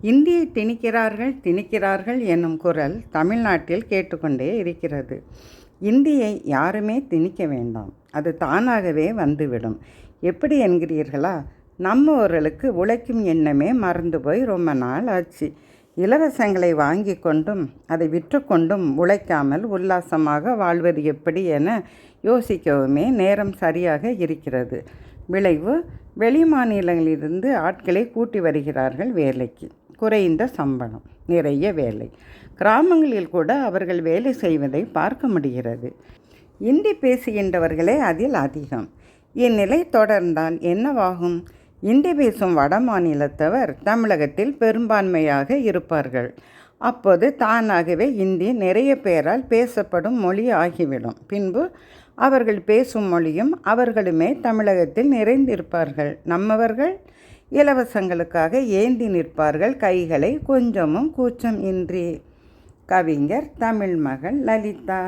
இந்தியை திணிக்கிறார்கள் திணிக்கிறார்கள் என்னும் குரல் தமிழ்நாட்டில் கேட்டுக்கொண்டே இருக்கிறது. இந்தியை யாருமே திணிக்க வேண்டாம், அது தானாகவே வந்துவிடும். எப்படி என்கிறீர்களா? நம்மவர்களுக்கு உழைக்கும் எண்ணமே மறந்து போய் ரொம்ப நாள் ஆச்சு. இலவசங்களை வாங்கி கொண்டும் அதை விற்றுக்கொண்டும் உழைக்காமல் உல்லாசமாக வாழ்வது எப்படி என யோசிக்கவுமே நேரம் சரியாக இருக்கிறது. விளைவு, வெளி மாநிலங்களிலிருந்து ஆட்களை கூட்டி வருகிறார்கள் வேலைக்கு. குறைந்த சம்பளம், நிறைய வேலை. கிராமங்களில் கூட அவர்கள் வேலை செய்வதை பார்க்க முடிகிறது. இந்தி பேசுகின்றவர்களே அதில் அதிகம். இந்நிலை தொடர்ந்தால் என்னவாகும்? இந்தி பேசும் வட மாநிலத்தவர் தமிழகத்தில் பெரும்பான்மையாக இருப்பார்கள். அப்போது தானாகவே இந்தி நிறைய பேரால் பேசப்படும் மொழி ஆகிவிடும். பின்பு அவர்கள் பேசும் மொழியும் அவர்களுமே தமிழகத்தில் நிறைந்திருப்பார்கள். நம்மவர்கள் இலவசங்களுக்காக ஏந்தி நிற்பார்கள் கைகளை கொஞ்சமும் கூச்சம் இன்றி. கவிஞர் தமிழ்மகள் லலிதா.